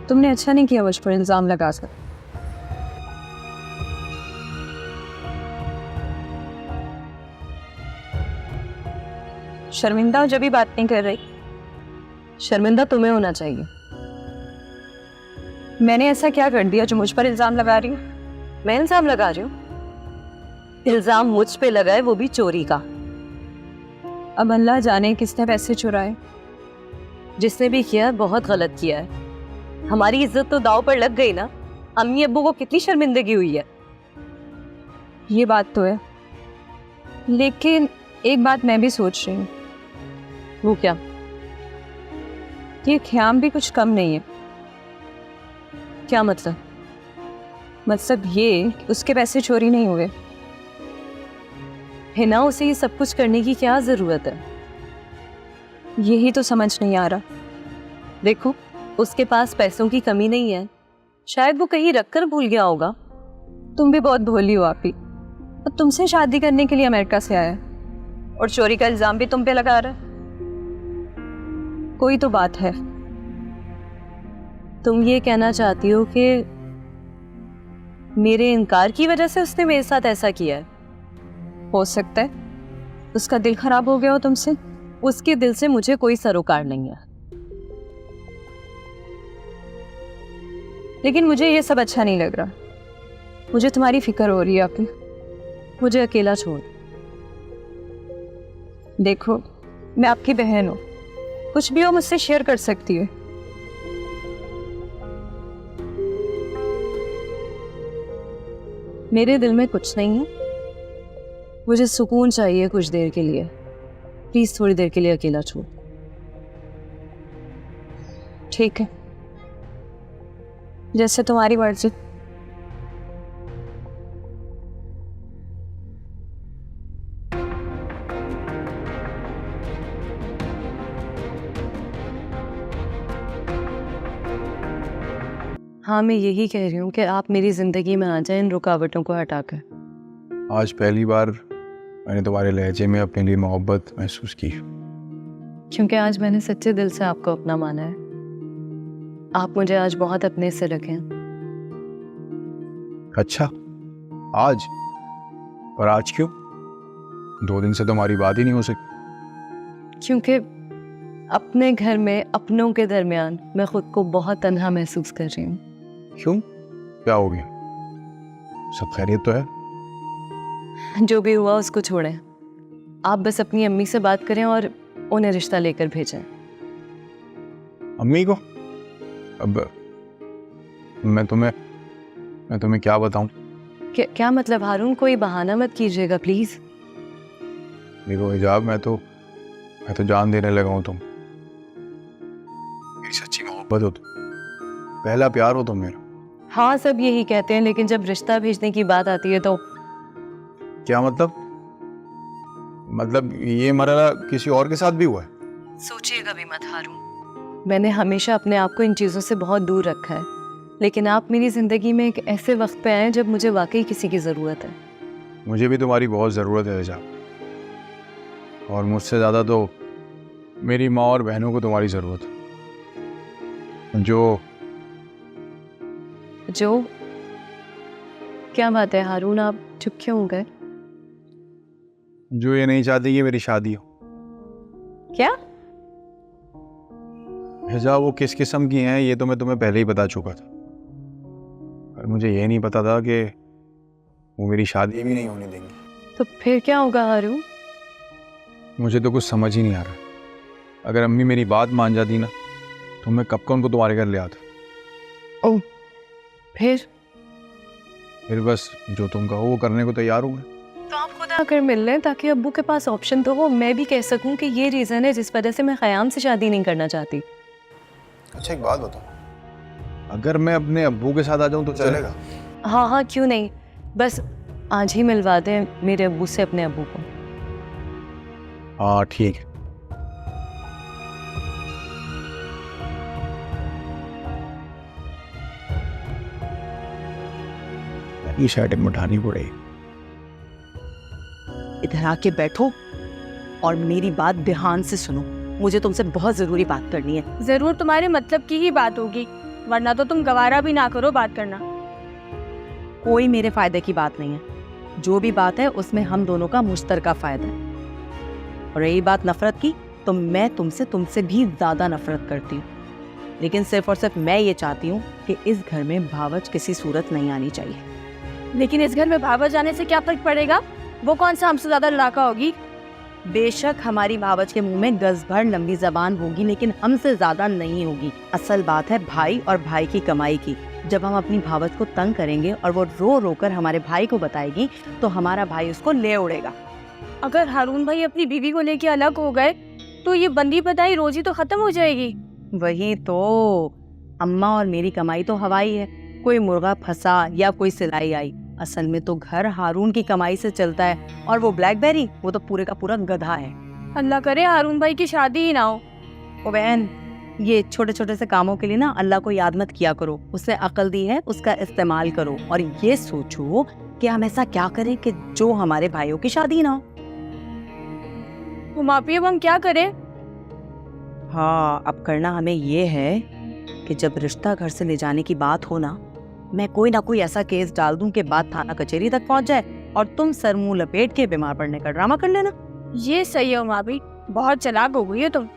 तुमने अच्छा नहीं किया मुझ पर इल्ज़ाम लगा कर। शर्मिंदा जब भी बात नहीं कर रही, शर्मिंदा तुम्हें होना चाहिए। मैंने ऐसा क्या कर दिया जो मुझ पर इल्ज़ाम लगा रही हो? मैं इल्ज़ाम लगा रही हूँ? इल्ज़ाम मुझ पे लगा है, वो भी चोरी का। अब अल्लाह जाने किसने पैसे चुराए। जिसने भी किया बहुत गलत किया है। हमारी इज्जत तो दाव पर लग गई ना। अम्मी अब्बू को कितनी शर्मिंदगी हुई है। ये बात तो है, लेकिन एक बात मैं भी सोच रही हूँ। वो क्या? ये ख़याम भी कुछ कम नहीं है। क्या मतलब? मतलब ये कि उसके पैसे चोरी नहीं हुए। हिना, उसे ये सब कुछ करने की क्या ज़रूरत है? यही तो समझ नहीं आ रहा। देखो, उसके पास पैसों की कमी नहीं है, शायद वो कहीं रखकर भूल गया होगा। तुम भी बहुत भोली हो आपी। और तुमसे शादी करने के लिए अमेरिका से आया और चोरी का इल्ज़ाम भी तुम पे लगा रहा है। कोई तो बात है। तुम ये कहना चाहती हो कि मेरे इनकार की वजह से उसने मेरे साथ ऐसा किया है? हो सकता है उसका दिल खराब हो गया हो तुमसे। उसके दिल से मुझे कोई सरोकार नहीं है। लेकिन मुझे ये सब अच्छा नहीं लग रहा। मुझे तुम्हारी फिक्र हो रही है आपकी। मुझे अकेला छोड़। देखो, मैं आपकी बहन हूँ, कुछ भी हो मुझसे शेयर कर सकती है। मेरे दिल में कुछ नहीं है। मुझे सुकून चाहिए कुछ देर के लिए। प्लीज थोड़ी देर के लिए अकेला छोड़। ठीक है, जैसे तुम्हारी मर्जी। हाँ, मैं यही कह रही हूँ कि आप मेरी जिंदगी में आ जाएं इन रुकावटों को हटाकर। आज पहली बार मैंने तुम्हारे लहजे में अपने लिए मोहब्बत महसूस की। क्योंकि आज मैंने सच्चे दिल से आपको अपना माना है। आप मुझे आज बहुत अपने से रखें। अच्छा, आज? पर आज क्यों? 2 दिन से तुम्हारी बात ही नहीं हो सकी। क्योंकि अपने घर में अपनों के दरमियान मैं खुद को बहुत तन्हा महसूस कर रही हूँ। क्यों? क्या हो गया? सब खैरियत तो है? जो भी हुआ उसको छोड़ें। आप बस अपनी अम्मी से बात करें और उन्हें रिश्ता लेकर भेजें। अम्मी को? अब मैं तुम्हें क्या बताऊं? क्या मतलब हारून? कोई बहाना मत कीजिएगा प्लीज। देखो हिजाब, मैं तो जान देने लगा हूं तुम। मेरी सच्ची मोहब्बत हो तुम, पहला प्यार हो तुम मेरा। हाँ, सब यही कहते हैं, लेकिन जब रिश्ता भेजने की बात आती है तो क्या मतलब? मतलब ये मरहला किसी और के साथ भी हुआ है? सोचिएगा भी मत हारून। मैंने हमेशा अपने आप को इन चीज़ों से बहुत दूर रखा है, लेकिन आप मेरी ज़िंदगी में एक ऐसे वक्त पे आए जब मुझे वाकई किसी की ज़रूरत है। मुझे भी तुम्हारी बहुत ज़रूरत है हिजाब, और मुझसे ज़्यादा तो मेरी माँ और बहनों को तुम्हारी ज़रूरत है। जो क्या बात है हारून, आप चुप क्यों हो गए? जो ये नहीं चाहती कि मेरी शादी हो। क्या? हिजाब वो किस किस्म की हैं ये तो मैं तुम्हें पहले ही बता चुका था, पर मुझे ये नहीं पता था कि वो मेरी शादी भी नहीं होने देंगी। तो फिर क्या होगा हारून? मुझे तो कुछ समझ ही नहीं आ रहा। अगर अम्मी मेरी बात मान जाती ना तो मैं कब का उनको तुम्हारे घर ले आता। ओह, फिर बस जो तुम कहो वो करने को तैयार हूँ मैं। तो आप खुद आकर मिल लें ताकि अब्बू के पास ऑप्शन तो हो। मैं भी कह सकूं कि ये रीज़न है जिस वजह से मैं ख़याम से शादी नहीं करना चाहती। अच्छा एक बात बताओ, अगर मैं अपने अब्बू के साथ आ जाऊँ तो चलेगा? हाँ हाँ, क्यों नहीं। बस आज ही मिलवा दें मेरे अब्बू से अपने अब्बू को। हाँ ठीक है। ये सेटिंग उठानी पड़ेगी। इधर आके बैठो और मेरी बात ध्यान से सुनो। मुझे तुमसे बहुत जरूरी बात करनी है। जरूर तुम्हारे मतलब की ही बात होगी। वरना तो तुम गवारा भी ना करो बात करना। कोई मेरे फायदे की बात नहीं है, जो भी बात है उसमें हम दोनों का मुश्तरका फायदा है। और रही बात नफरत की, तो मैं तुमसे भी ज्यादा नफरत करती हूँ, लेकिन सिर्फ और सिर्फ मैं ये चाहती हूँ कि इस घर में भावच किसी सूरत नहीं आनी चाहिए। लेकिन इस घर में भावच जाने से क्या फर्क पड़ेगा? वो कौन सा हमसे ज्यादा लड़ाका होगी? बेशक हमारी भावच के मुंह में गज भर लंबी जबान होगी, लेकिन हमसे ज्यादा नहीं होगी। असल बात है भाई और भाई की कमाई की। जब हम अपनी भावच को तंग करेंगे और वो रो रो कर हमारे भाई को बताएगी, तो हमारा भाई उसको ले उड़ेगा। अगर हारून भाई अपनी बीवी को लेके अलग हो गए तो ये बंदी बताई रोजी तो खत्म हो जाएगी। वही तो, अम्मा और मेरी कमाई तो हवाई है, कोई मुर्गा फंसा या कोई सिलाई आई। असल में तो घर हारून की कमाई से चलता है, और वो ब्लैकबेरी, वो तो पूरे का पूरा गधा है। अल्लाह करे हारून भाई की शादी ही ना हो। ओ बहन, ये छोटे छोटे से कामों के लिए ना अल्लाह को याद मत किया करो। उसने अकल दी है, उसका इस्तेमाल करो, और ये सोचो कि हम ऐसा क्या करें कि जो हमारे भाइयों की शादी ना हो। तो मापी अब हम क्या करें? हाँ, अब करना हमें ये है कि जब रिश्ता घर से ले जाने की बात हो ना, मैं कोई ना कोई ऐसा केस डाल दूं कि बात थाना कचहरी तक पहुंच जाए, और तुम सर मुंह लपेट के बीमार पड़ने का ड्रामा कर लेना। ये सही है मापी, बहुत चालाक हो गई है तुम।